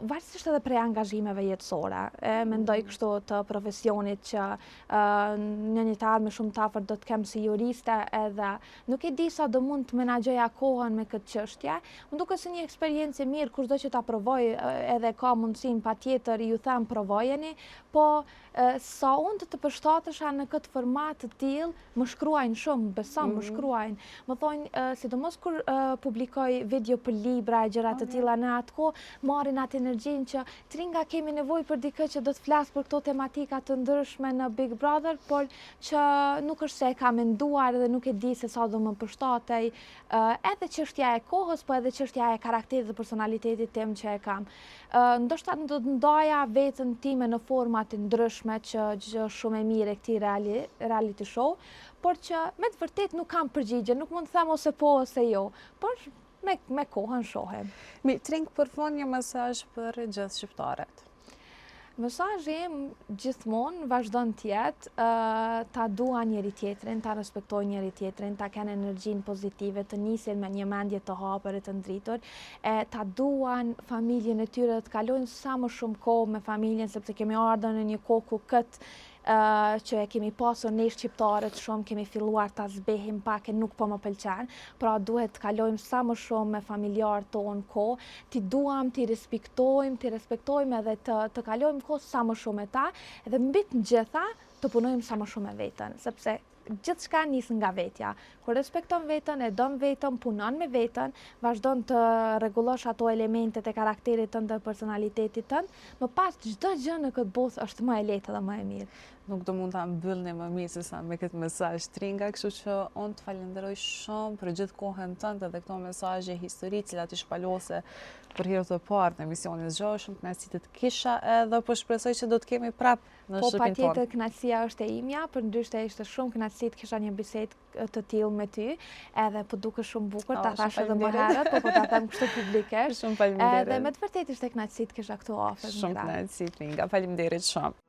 Speaker 2: varësisht edhe prej angazhimeve jetësore. Mendoj kështu të profesionit që në një të ardhme shumë të afërt do të kem si juriste, edhe nuk e di sa do mund të menaxhoja kohën me këtë çështje. Më duket si një eksperiencë e mirë, kushdo që ta provoj edhe ka mundësinë patjetër ju them provojeni, po sa unë të përshtatesha në këtë format të tillë, më shkruajnë shumë, beson, më shkruajnë. Më thonë, sidomos kur publikoj video për libra e gjëra të tilla në atë kohë, marrin atë energjinë që tringa kemi nevojë për dikë që do të flas për këto tematika të ndryshme në Big Brother, por që nuk është se e kam menduar dhe nuk e di se sa do më përshtatej edhe çështja e kohës, po edhe çështja e karakterit dhe personalitetit tim që e kam. Ndoshta do të ndaja veten time në forma të ndryshme që gjë shumë e mirë e këtij reality show, por që me të vërtet nuk kam përgjigje, nuk mund të them ose po ose jo, por me kohën shohem.
Speaker 1: Trink, për fund një mesazh për gjithë shqiptarët.
Speaker 2: Mesazhi im gjithmonë vazhdon të jetë ta duan njëri tjetrin, ta respektojnë njëri tjetrin, ta kenë energjinë pozitive, të nisin me një mendje të hapur e të ndritur, ta duan familjen e tyre, të kalojnë sa më shumë kohë me familjen, sepse kemi ardhur në një kohë ku që e kemi pasur ne shqiptarët shumë, kemi filluar ta zbehim pak e nuk po më pëlqen, pra duhet të kalojmë sa më shumë me familjarët tonë kohë, t'i duam, t'i respektojmë edhe të kalojmë kohë sa më shumë me ta, edhe mbi të gjitha të punojmë sa më shumë me veten, sepse gjithçka nis nga vetja. Kur respekton veten, e don veten, punon me veten, vazhdon të rregullosh ato elementet e karakterit tënd, të personalitetit tënd, më pas çdo gjë në këtë botë është më e lehtë dhe më e mirë.
Speaker 1: Nuk do mund ta mbyllni më mirë se sa me këtë mesazh Tringa, kështu që unë të falenderoj shumë për gjithë kohën tënde dhe këto mesazhe histori, cilat i shpalose për herë të parë në emisionin Zgjoh, shumë kënaqësi të kisha edhe po shpresoj që do të kemi prapë në shtëpinë tonë. Po
Speaker 2: patjetër kënaqësia është e imja, përndryshe ishte shumë kënaqësi të kisha një bisedë të tillë me ty, edhe po duket shumë bukur, ta thash edhe më herët, po ta them kështu publikisht.
Speaker 1: Shumë faleminderit.
Speaker 2: Edhe me të vërtetë ishte kënaqësi të kisha këtu afër.
Speaker 1: Shumë kënaqësi Tringa, faleminderit shumë.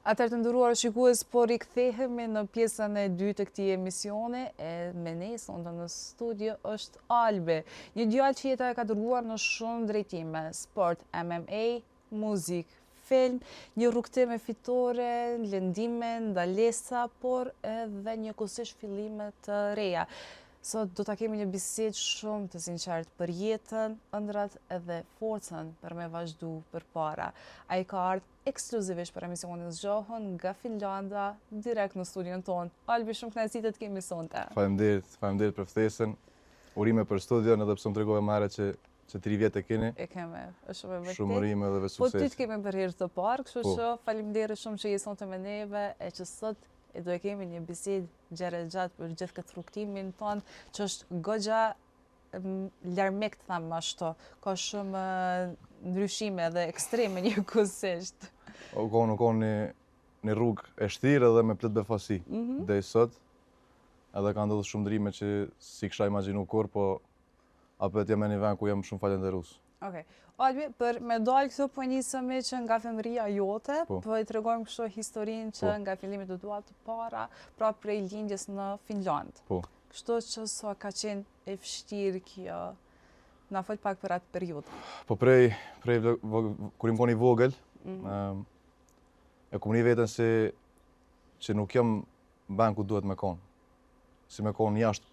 Speaker 1: Atëherë të nderuar shikues, po rikthehemi në pjesën e dytë të këtij emisioni, me ne sonte në studio është Albi, një djalë që jeta e ka dërguar në shumë drejtime, sport, MMA, muzikë, film, një rrugtim fitore, lëndime, ndalesa, por edhe një kusht fillime të reja. Sot do ta kemi një bisedë shumë të sinqertë për jetën, ëndrat edhe forcën për me vazhdu përpara. Ai ka ardhur ekskluzivisht për emisionin Zgjohën nga Finlanda, direkt në studion tonë. Albi, shumë kënaqësi të kemi sonte.
Speaker 3: Faleminderit për ftesën. Urime për studion, edhe pse më tregove më herët që 3 vjet e keni.
Speaker 1: E keme, është shumë e vërtetë.
Speaker 3: Shumë urime edhe
Speaker 1: Po
Speaker 3: sukses.
Speaker 1: ty të kemi për herë të parë, kështu
Speaker 3: Po.
Speaker 1: që faleminderit shumë që je sonte me neve e që sot e do e kemi një bisedë gjatë për gjithë këtë rrugtimin tonë, që është goxha larmik të thamë ashtu. Ka shumë ndryshime dhe ekstreme njëkohësisht.
Speaker 3: U konë një rrugë e shtirë edhe me plot befasi deri sot. Edhe ka ndodhur shumë ndryshime që si kisha imagjinu kur, po apet jam në një vend ku jam shumë falenderues.
Speaker 1: Okej. Albi, për me dalë këtu po nisemi që nga femëria jote,
Speaker 3: Po.
Speaker 1: po e tregojmë kështu historinë që
Speaker 3: Po.
Speaker 1: nga fillimi të duat të para, pra prej lindjes në Finland.
Speaker 3: Po.
Speaker 1: Kështu që sa ka qenë e vështirë kjo, na fol pak për atë periudhë.
Speaker 3: Po prej kur im koni vogël, e kumni veten që nuk jam vend ku duhet me konë. Si me konë jashtë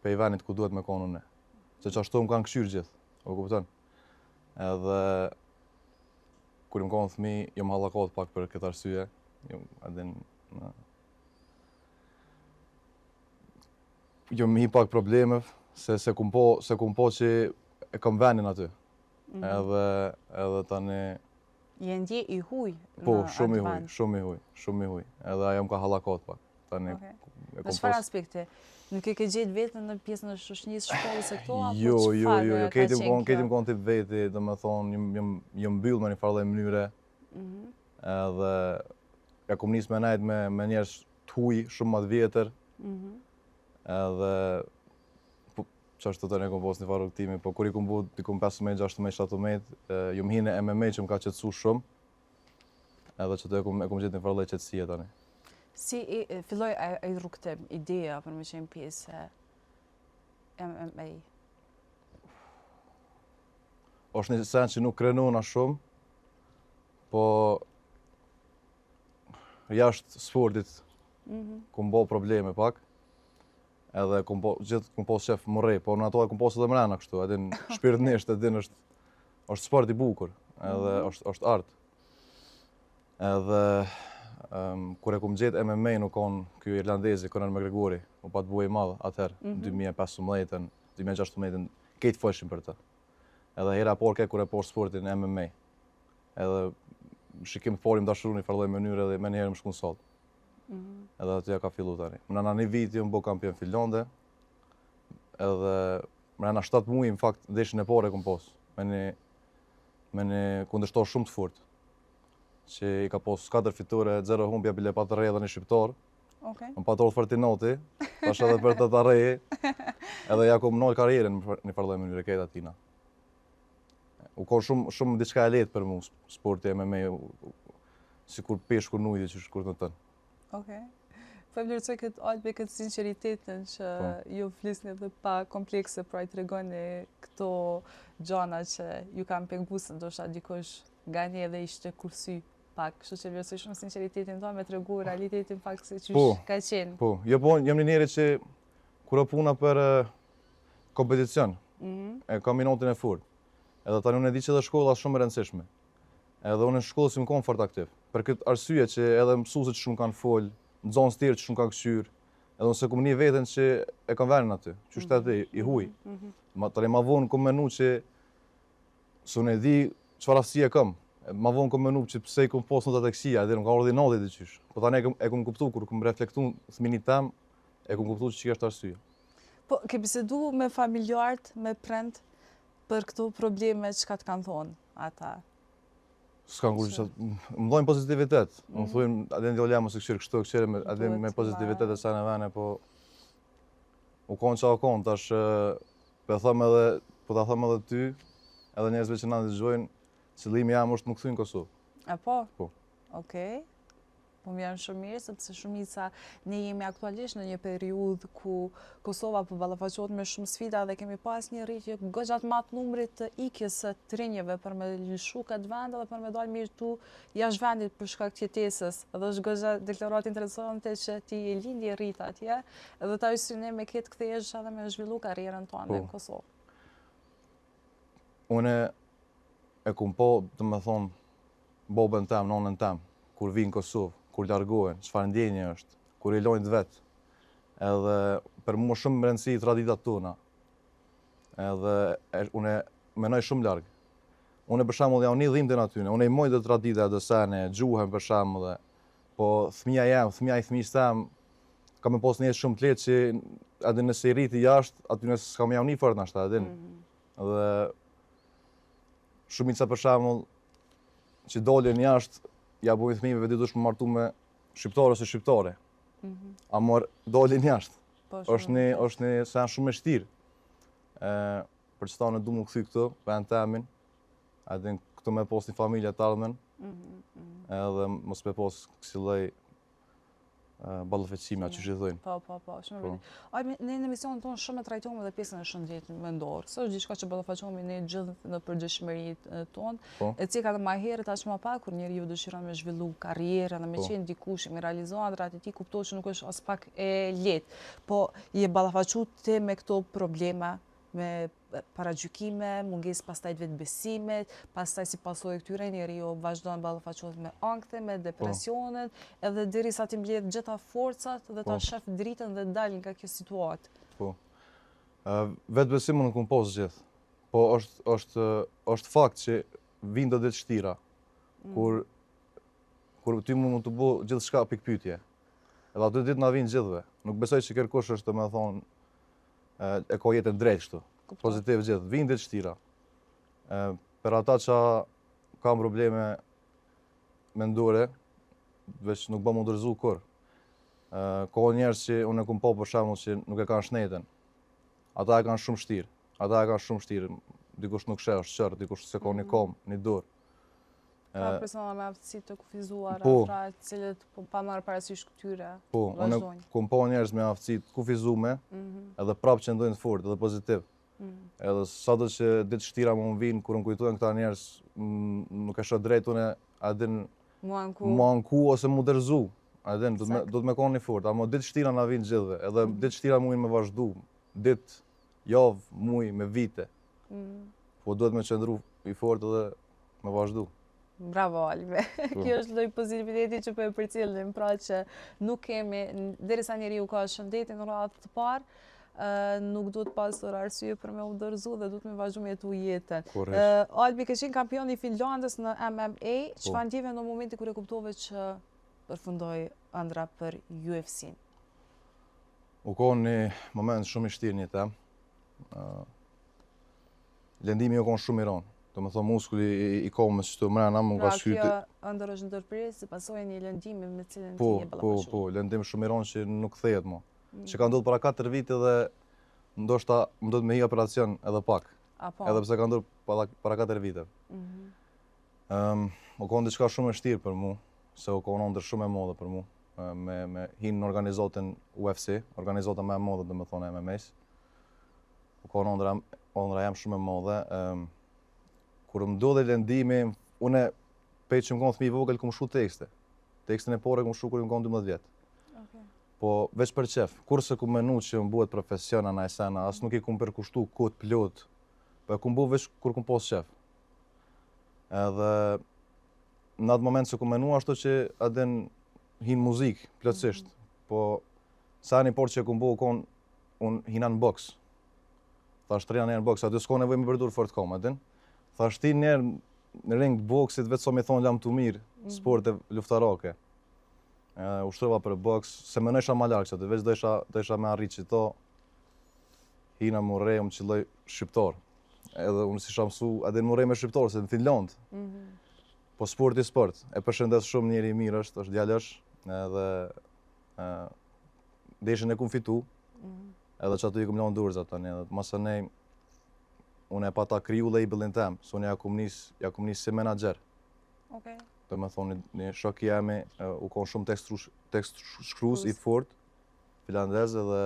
Speaker 3: prej vendit ku duhet me konë unë. Se që ashtu më kanë këshyrë gjithë, o kupton? Edhe kur im konë fëmi, jam hallakot pak për këtë arsye. Jam hi pak probleme, se kum po që e kam vendin aty. Edhe tani
Speaker 1: Je ndje i huj
Speaker 3: po,
Speaker 1: në
Speaker 3: shumë i
Speaker 1: atë
Speaker 3: huj,
Speaker 1: vend.
Speaker 3: shumë i huj. Edhe ajo më ka hallakot pak. Tani
Speaker 1: Okej.
Speaker 3: e
Speaker 1: Në
Speaker 3: kom
Speaker 1: çfarë
Speaker 3: pas.
Speaker 1: aspekti? Nuk e ke gjetë vetën në pjesën e shoqënisë shkollës e këto, apo
Speaker 3: Jo,
Speaker 1: çfarë ka
Speaker 3: ketim
Speaker 1: qenë kjo?
Speaker 3: kon tip veti, domethënë jam mbyll me një farë lloj mënyre. Edhe ja kom nis me najt me njerëz të huj, shumë më të vjetër. Edhe çashtu tani kom pas një farë rrugtimi, po kur i kom bu diku 15, 16, 17, jam hinë në MMA që më ka qetësu shumë. Edhe që të e kom gjetë një farë lloj qetësie tani.
Speaker 1: Si filloi ai rrugtim, ideja për me qenë pjesë e MMA?
Speaker 3: Është një sen që nuk krenuar shumë, po jashtë sportit kum bo probleme pak. Edhe kum po shef morrej, po në ato e kum pas edhe mrena kështu, edhin shpirtnisht, edhin është sport i bukur, edhe është art. Edhe kur e kum gjetë MMA nuk konë ky irlandezi, Conor McGregori, u pa të buaj madh atëherë, 2015-ën, 2016-ën, këtë folshin për të. Edhe hera por kur e por sportin MMA. Edhe shikim të porim dashuru një farë lloj mënyre dhe me njëherë më shkun sot. Edhe aty ka fillu tani. Në një vit jam bo kampion Finlande, edhe mrena 7 muaj në fakt ndeshjen e parë e kom pas me një kundërshtar shumë të fortë, që i ka pas 4 fitore, 0 humbje, bile pa të rrejë dhe një shqiptar.
Speaker 1: Okej.
Speaker 3: Më patrol Fortinoti, tash edhe për të rrejë, edhe ja kom nol karrierën në farë lloj mënyre këtë atina. U ka shumë diçka e lehtë për mua sporti MMA, sikur peshku në ujë që kur të tënë.
Speaker 1: Okej. Po e vlerësoj këtë Albi, këtë sinqeritetin që ju flisni edhe pa komplekse, pra i tregoni këto gjana që ju kanë penguar, ndoshta dikush nga një edhe ishte kursy pak, kështu që vlerësoj shumë sinqeritetin tonë me tregu realitetin fakt se çysh ka qenë.
Speaker 3: Po, jo po, jam një njeri që kur o puna për kompeticion, e kam minutin e furt. Edhe tani unë e di që edhe shkolla është shumë e rëndësishme. Edhe unë në shkollë si më kom fort aktiv. Për këtë arsye që edhe mësuesit që shumë kanë fol, nxënës tjerë që shumë kanë këshyr, edhe unë se kom një veten që e kam vënë aty, që shtetë i huj. Tani ma vonë kom menu që se unë e di çfarë aftësie kam. Ma vonë kom menu që pse i kom pas notat e këqija, edhe më ka ardhi noti diçysh. Po tani e kom kuptuar kur kom reflektuar fëminit tam, e kom kuptuar që është arsye.
Speaker 1: Po ke bisedu me familjarët, me prend për këto probleme çka të kanë thonë ata?
Speaker 3: S'kan kur që më dojnë pozitivitet. Më thujnë, adin djolja më së këshirë kështu, këshirë, adin me pozitivitet e sa në vene, po u konë qa u konë, tash po ta thëmë edhe ty, edhe njerëzve që na ndëgjojnë, qëllimi jam është më këthy në Kosovë.
Speaker 1: E po?
Speaker 3: Po.
Speaker 1: Okej. Po më janë shumë mirë, sepse shumica ne jemi aktualisht në një periudhë ku Kosova po ballafaqohet me shumë sfida dhe kemi pas një rritje goxha të madh numrit të ikjes së të rinjeve për me lëshu këtë vend dhe për me dalë mirë tu jashtë vendit për shkak të jetesës. Edhe është goxha deklaratë interesante që ti je lindje rrit atje, edhe ta syne me këtë kthehesh edhe me zhvillu karrierën tonë në Kosovë.
Speaker 3: Unë e kum po, domethënë, bobën tem, nonën tem, kur vinë në Kosovë, kur largohen, çfarë ndjenje është, kur i lojnë vetë. Edhe për mua shumë më rëndësi traditat tona. Edhe unë menoj shumë larg. Unë për shembull jam një dhimbje aty, unë i moj të tradita të sene, gjuhën për shembull, po fëmia i fëmijës tem ka më pas një jetë shumë të lehtë që atë nëse i rriti jashtë, aty nëse s'ka më javni fort nashta, edhe. Dhe shumica për shembull që dolën jashtë, ja bojnë fëmijëve vetë dush më martu me shqiptar ose shqiptare. A mor dolën jashtë. Është një sen shumë e vështirë. Për çfarë ne duam u kthy këtu, vend temin, edhe këtu me pas një familje të ardhmen. Edhe mos me pas kësi lloj ballafaqimi aty që thonë.
Speaker 1: Po, shumë vërtet. Ai ne në misionin tonë shumë e trajtojmë edhe pjesën e shëndetit mendor. S'është diçka që ballafaqohemi ne gjithë në përgjithshmërinë tonë, e cila më herët as më pak kur njeriu dëshiron me zhvillu karrierën dhe me qenë dikush me realizuar ëndrat e tij, kuptohet që nuk është as pak e lehtë. Po je ballafaqur ti me këto probleme, me paragjykime, mungesë pastaj të vetbesimet, pastaj si pasojë këtyre njeriu vazhdon ballafaqohet me ankthje, me depresionet, edhe derisa ti mbledh gjitha forcat dhe ta shef dritën dhe dal nga kjo situatë.
Speaker 3: Po. Vetbesimin nuk kum pas gjithë. Po është fakt që vinë do ditë vështira. Kur ti mund të bëj gjithçka pikpyetje. Edhe aty ditë na vinë gjithëve. Nuk besoj që kërkosh është më thonë e ka jetën drejt kështu. Pozitiv gjithë, vinë ditë vështira. Për ata që kanë probleme mendore, veç nuk bë më ndërzu kur. Ka njerëz që unë e kum pa për shembull që nuk e kanë shnetën. Ata e kanë shumë vështirë. Dikush nuk sheh, është qërë, dikush se ka një kom, një dorë.
Speaker 1: Ka persona me aftësi të kufizuara, pra të cilët pa marrë parasysh këtyre.
Speaker 3: Po, unë kum pa njerëz me aftësi të kufizume, edhe prapë që ndojnë fort, edhe pozitiv. Edhe sado që ditë vështira më vinë, kur më kujtojnë këta njerëz, nuk e shoh drejt unë adin mu anku ose mu dërzu. Adin, do të me konë një fort, ama ditë vështira na vinë gjithve, edhe ditë vështira mujnë me vazhdu, ditë, javë, muj, me vite. Po duhet me qëndru i fort edhe me vazhdu.
Speaker 1: Bravo, Albe. Kjo është lloj pozitiviteti që po e përcjellim, pra që nuk kemi, derisa njeriu ka shëndetin në radhë të parë, nuk duhet pasur arsye për me u dorëzu dhe duhet me vazhdu me jetu jetën. Albi, ke qenë kampion i Finlandës në MMA, çfarë ndjeve në momenti kur e kuptove që përfundoi ëndra për UFC-n?
Speaker 3: U konë një moment shumë i vështirë një tem. Lëndimi u konë shumë i rëndë. Do më thonë muskulli i komës që të mrena më nga shkyte.
Speaker 1: Pra kjo ëndër është ndërprirje si pasojë një lëndimi me cilën ti je ballafaqur.
Speaker 3: Po, lëndim shumë i rëndë që nuk kthehet më. Që ka ndodhur para 4 vite dhe ndoshta më duhet me hi operacion edhe pak. Edhe pse ka ndodhur para 4 vite. U konë diçka shumë e vështirë për mua, se u konë ëndër shumë e madhe për mua. Me hinë në organizatën UFC, organizata më e madhe domethënë MMA-s. U konë ëndra jam shumë e madhe. Kur më ndodhe lëndimi, une pejtë që më konë thmi vogël, ku më shu tekste. Tekstin e pore ku më shu kur më konë 12 vjetë. Po veç për qef, kurse ku menu që më buhet profesion anaj sena, as nuk i ku më përkushtu kod pilot, po e ku më buhet veç kur ku më pos qef. Edhe në atë moment që ku menu ashtu që adin hinë muzik, plotësisht. Po sa një por që ku më buhet konë, unë hina në boks. Thash të rina në boks, aty s'ko nevoj me përdur fort kom, adin. Thash ti njerë në ring boksit, vetë so me thonë lam të mirë, sporte luftarake. Ushtrova për boks, se më nëjsha ma larkë që atë, veç do isha me arrit që to, hina më rej, më qilloj shqiptar. Edhe unë si shamsu, edhe më rej me shqiptar, se në Finland. Po sport, e përshëndes shumë njeri i mirë është djallësh, edhe deshin e kum fitu, edhe që aty i kum lanë durëzat tani, edhe masanej, unë e pa ta kriju labelin tem, se unë ja kum nis si menager. Të me thonë, një shok jemi u konë shumë tekst shkrues i fort, finlandez, edhe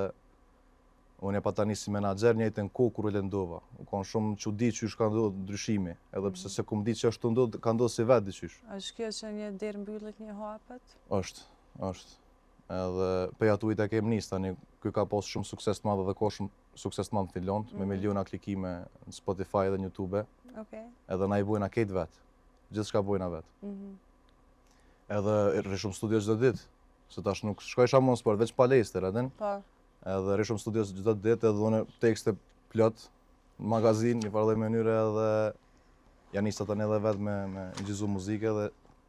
Speaker 3: unë e pa tani si menaxher njëjtën kohë kur u lëndova. U konë shumë çudi qysh ka ndodhur ndryshimi, edhe pse se kum ditë që ashtu ndodh, ka ndodhur si vetë diqysh.
Speaker 1: Është kjo që një derë mbyllet një hapet?
Speaker 3: Është. Edhe për atu i të kem nis tani, ky ka pas shumë sukses të madh dhe ka shumë sukses të madh në Finland, me miliona klikime në Spotify dhe në YouTube.
Speaker 1: Okej.
Speaker 3: Edhe na i bojna këtë vetë. Gjithçka bojna vetë. Edhe rishum studio çdo ditë, se tash nuk shkojsha më në sport, veç palestër, edhin.
Speaker 1: Po.
Speaker 3: Edhe rishum studio çdo ditë, edhe unë tekste plot në magazin, një farë mënyre, edhe ja nisa tani edhe vetë me ngjizu muzike dhe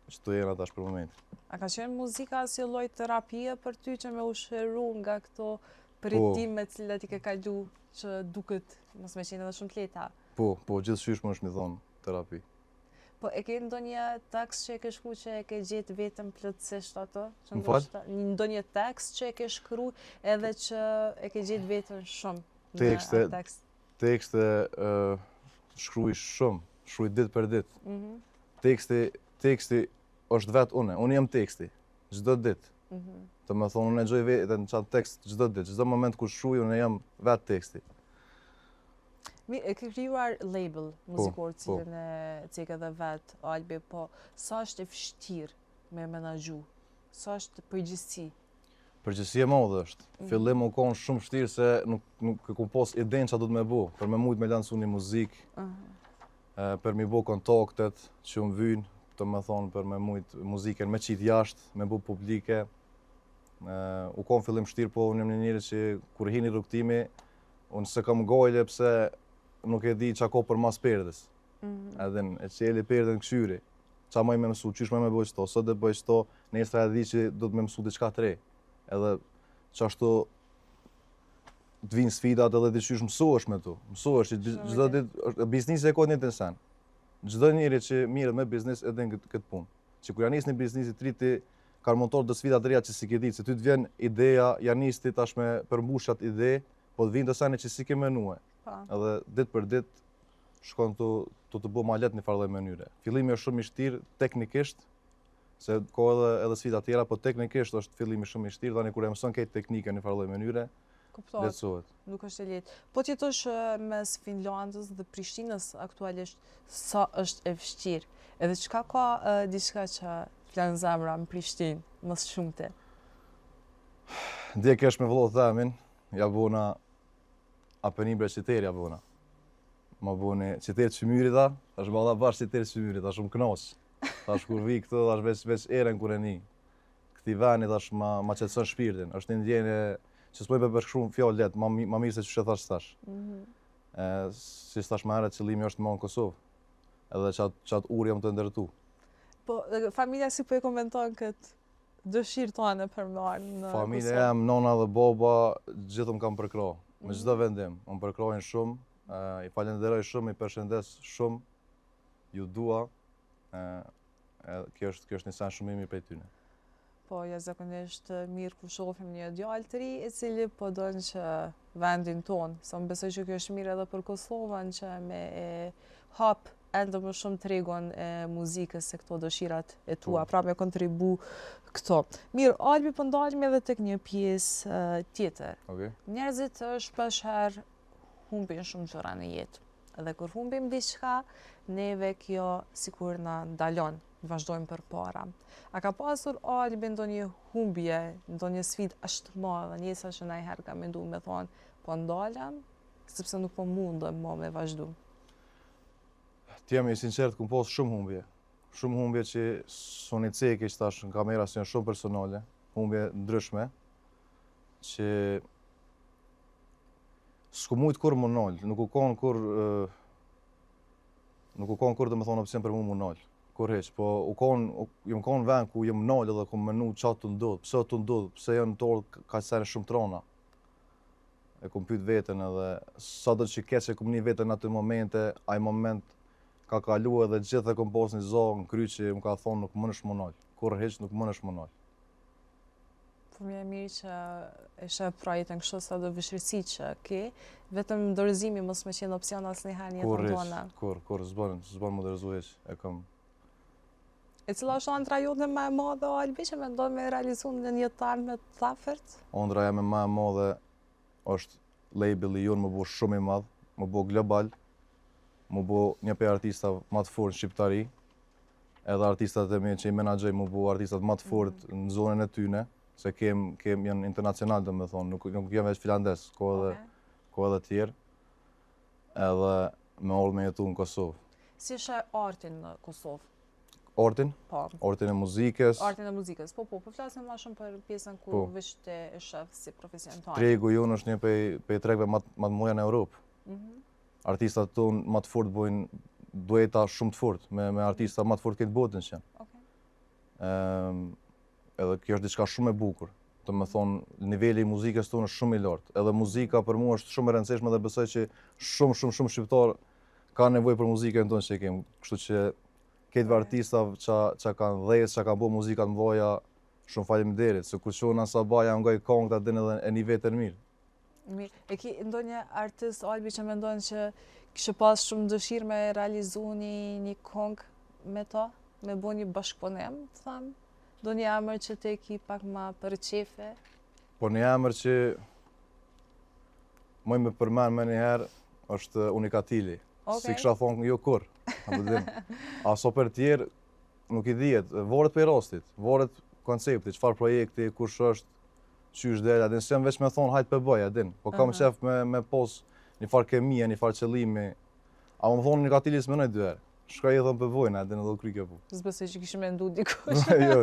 Speaker 3: çto jena tash për moment.
Speaker 1: A ka qenë muzika si lloj terapie për ty që me ushqeru nga këto pritime të cilat i ke kalu që duket mos me qenë edhe shumë të lehta?
Speaker 3: Po, gjithçysh më është mi thonë terapi.
Speaker 1: Po e ke ndonjë tekst që e ke shkruar që e ke gjetë vetëm plotësisht ato? Ndonjë tekst që e ke shkruar edhe që e ke gjetë vetëm shumë?
Speaker 3: Tekste shkruaj shumë, shkruaj ditë për ditë. Teksti është vetë unë jam teksti, çdo ditë. Të më thonë, unë e gjoj vetën në qatë tekst çdo ditë, çdo moment kur shkruaj, unë jam vetë teksti.
Speaker 1: E ke krijuar label muzikor cilën e cekë edhe vetë, Albi, po sa është e vështirë me menaxhu? Sa është përgjegjësi?
Speaker 3: Përgjegjësia e madhe është. Fillim u konë shumë vështirë se nuk e kom pas idenë çfarë do të më bëj, për me mujt me lancu një muzikë, për mi bo kontaktet që më vynë, të më thonë për me mujt muzikën me qitë jashtë, me bu publike. U konë fillim vështirë, po unë jam një njëri që kur hini rrugtimi, unë se kam gojle pse nuk e di qa ko për mas perdes. Edhin, e qeli perden këshyri. Qa maj me mësu, qysh me bëj qëto, sot dhe bëj qëto, nesra e di që do të me mësu diçka të re. Edhe qashtu të vinë sfidat edhe diqysh mësohesh me tu. Mësohesh që çdo ditë, biznisi e ka një sen. Çdo njeri që mirët me biznes edhe në këtë punë. Që kur janis një biznesi triti ka montor do sfida të reja që si ke ditë, se ty të vjen ideja, janis ti tash me përmbushat ide, po të vinë të sene që si ke menue. Edhe ditë për ditë shkon të bo ma let një farë dhe mënyre. Fillimi është shumë i shtirë teknikisht, se ka edhe sfida tjera, po teknikisht është fillimi shumë i shtirë, dhani kur e mëson këtë teknike një farë dhe mënyre, letësohet.
Speaker 1: Nuk është e lehtë. Po të jetosh mes Finlandës dhe Prishtinës aktualisht, sa është e vështirë? Edhe çka ka diçka që flan zemra në Prishtinë, mos shumëte?
Speaker 3: Dje kesh me vëllot themin, ja bona apenibre qiteri ja bona. Ma boni qiteri Çmyri ta, tash balla bash qiteri Çmyri, tash më knos. Tash kur vi këtu, tash veç erën kur e ni. Këti veni tash ma qetson shpirtin, është një ndjenje që s'poj me përshkru në fjallë letë, ma mirë se që thash thash. Si s'tash ma herët qëllimi është ma në Kosovë, edhe qatë uri jam të ndërtu.
Speaker 1: Po, familja si po e komenton këtë dëshirë tonë për marë në Kosovë?
Speaker 3: Familja jam, nona dhe baba, gjithë më kam përkra, me çdo vendim. Më përkrajnë shumë, i falenderoj shumë, i përshëndes shumë, ju dua, kjo është një sen shumë i mirë prej tyne.
Speaker 1: Po, jashtëzakonisht mirë ku shohim një djalë të ri, i cili po don që vendin tonë, sa më besoj që kjo është mirë edhe për Kosovën, që me hap ende më shumë tregun e muzikës se këto dëshirat e tua, pra me kontribu këto. Mirë, Albi, po ndalemi edhe tek një pjesë tjetër. Njerëzit shpeshherë humbin shumë gjëra në jetë. Edhe kur humbim diçka, neve kjo sikur na ndalon, vazhdojmë për para. A ka pasur Albi ndonjë humbje, ndonjë sfidë ashtë të madhe, njësa që najherë ka mendu me thonë, po ndalem, sepse nuk po mundem më me vazhdu?
Speaker 3: T'jem i sinqert, kum pas shumë humbje. Shumë humbje që s'unë i ceki që tash në kamera së janë shumë personale, humbje ndryshme, që s'ku mujtë kur më nalë, nuk u konë kur dhe me thonë opcion për mu më nalë. Kur heq, po jam konë vend ku jam nalë edhe ku menu qatë të ndodhë, pse të ndodhë, pse janë të orë ka sene shumë trona. E kum pyet veten edhe sa do që keq e kum një veten në atë momente, ai moment ka kalu edhe gjithë e kum pas një zonë në kry që më ka thonë nuk mënesh më nalë. Kur heq nuk mënesh më nalë.
Speaker 1: Po më e mirë që e shef prajetën kështu sa do vështirësi që ke, vetëm dorëzimi mos me qenë opcion asnjëherë në jetën tona.
Speaker 3: Kur, s'bën më dorëzu heq, e kam.
Speaker 1: E cila është ëndra jote më e madhe Albi që mendon me realizu në një jetë me të afërt?
Speaker 3: Ëndra jame më e madhe është labeli jonë më bo shumë i madh, më bo global, më bo një prej artistave më të fortë në shqiptari, edhe artistat e mi që i menaxhoj më bo artistat më të fortë në zonën e tyne, se kem janë internacional domethënë, nuk jam veç finlandes, ko edhe tjerë, edhe me ardhur me jetu në Kosovë.
Speaker 1: Si shë artin në Kosovë?
Speaker 3: Artin?
Speaker 1: Po.
Speaker 3: Artin e muzikës.
Speaker 1: Artin e muzikës, po flasim më shumë për pjesën ku veç te e shef si profesion tonë.
Speaker 3: Tregu jonë është një prej tregve më të mëdha në Europë. Artistat tonë më të fortë bojnë dueta shumë të fortë me artista më të fortë këtë botën që janë. Edhe kjo është diçka shumë e bukur. Do të thonë, niveli i muzikës tonë është shumë i lartë. Edhe muzika për mua është shumë e rëndësishme dhe besoj që shumë shqiptar kanë nevojë për muzikën tonë që kemi. Kështu që këtë artistave që kanë dhejës, që kanë bërë muzika të mëdha, shumë faleminderit, se kur shona Sabaja ngoj këngët atë edhe e një vetën mirë.
Speaker 1: Mirë, e ki ndonjë artist Albi që mendon që kishte pas shumë dëshirë me realizu një këngë me ta, me bo një bashkëpunim, të thamë? Do një emër që te ki pak ma për qefe?
Speaker 3: Po një emër që mëj me përmen me njëherë është Unikatili. Si kësha thonë jo kur, aso për tjerë nuk i dhijet, varet për rastit, varet koncepti, çfarë projekti, kush është, qysh del, adin s'jam veç me thonë hajt për bëj, adin, po kam qef me pos një farë kemije, një farë qëllimi, a më thonë Unikatili s'menoj dy herë. Shkaj e thëmë për vojnë, adin edhe kry kjo pu.
Speaker 1: S'besoj që kishë me ndu dikush.
Speaker 3: Jo.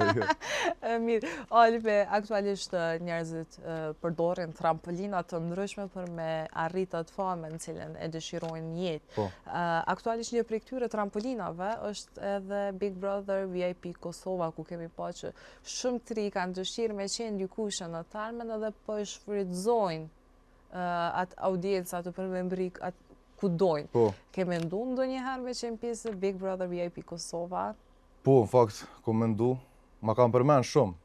Speaker 1: Mirë, Albi, aktualisht njerëzit përdorin trampolina të ndryshme për me arritat famën në cilën e dëshirojnë jetë. Aktualisht një prej këtyre trampolinave është edhe Big Brother VIP Kosova, ku kemi pa që shumë të ri kanë dëshirë me qenë dikushën në tarmen edhe po e shfrytëzojnë atë audiencë, atë përmembri, ku dojnë. Ke mendu ndonjëherë me qenë pjesë Big Brother VIP Kosova?
Speaker 3: Po, në fakt, ku mendu, ma kam përmen shumë.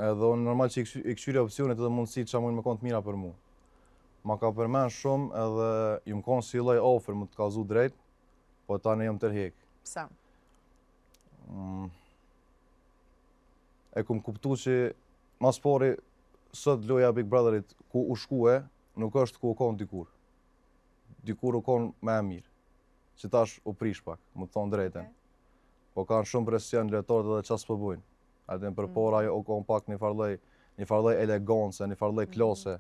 Speaker 3: Edhe normal që i këshyri opcionit edhe mundësit që mund me konë të mira për mu. Ma kam përmen shumë edhe ju më konë si loj ofër më të kazu drejt, po tani jam tërhek.
Speaker 1: Pse?
Speaker 3: E kum kuptu që mas pari, sot loja Big Brotherit ku u shkue, nuk është ku u konë dikur. Dikur u konë me e mirë, që tash u prish pak, më të thonë drejten. Po kanë shumë presion lojtarët edhe qas po bujnë. Adin për para u konë pak një farloj elegancë, një farloj klase,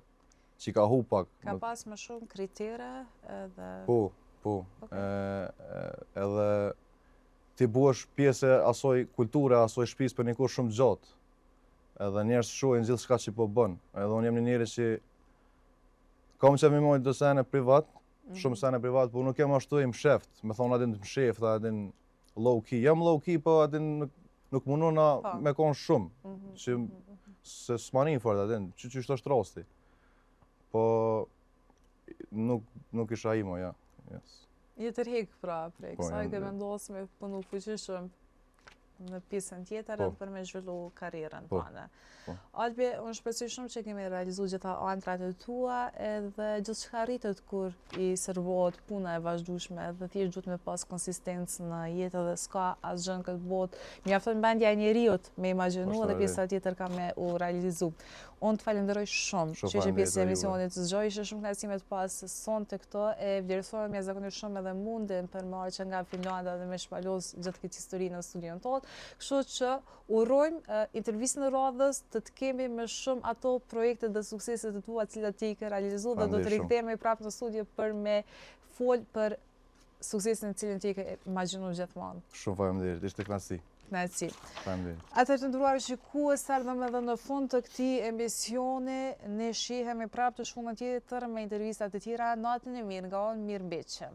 Speaker 3: që ka hu pak.
Speaker 1: Ka pas më shumë kritere edhe...
Speaker 3: Po. Edhe ti buesh pjesë asoj kulture, asoj shpis për një kur shumë gjatë. Edhe njerës shohin gjithë shka që po bënë. Edhe unë jem një njeri që kam që mi mojtë do sene privat, shumë sene privat, po nuk jem ashtu i msheft, me thonë adin të msheft, adin low key. Jam low key, po adin nuk mundona me konë shumë, që se s'manin fort adin, që është rasti. Po nuk isha imo, ja.
Speaker 1: Je tërhek pra, prej kësaj ke vendosë me punu fuqishëm në pjesën tjetër edhe për me zhvillu karrierën tënde. Albi, unë shpresoj shumë që kemi realizu gjitha antrat e tua edhe gjithë çka rritet kur i servohet puna e vazhdueshme dhe thjesht duhet me pas konsistencë në jetë edhe s'ka asgjë në këtë botë. Mjafton mendja e njeriut me imagjinu edhe pjesa tjetër ka me u realizu. Unë të falenderoj shumë që ishe pjesë e emisionit të zgjoj, ishe shumë kënaqësi me të pas sonte këto e vlerësoj mjaftonisht shumë edhe mundin për marrë që nga Finlanda dhe me shpalos gjithë këtë histori në studion tonë. Kështu që urojmë intervistën e radhës të kemi me shumë ato projekte dhe sukseset të tua cilat ti ke realizu dhe do të rikthehemi prapë në studio për me fol për suksesin e cilin ti ke imagjinu gjithmonë.
Speaker 3: Shumë faleminderit, ishte kënaqësi.
Speaker 1: Kënaqësi.
Speaker 3: Faleminderit.
Speaker 1: Atëherë të nderuar shikues, ardhëm edhe në fund të këtij emisioni. Ne shihemi prapë të shkunën tjetër me intervista të tjera. Natën e mirë nga unë, Mirë Beqe.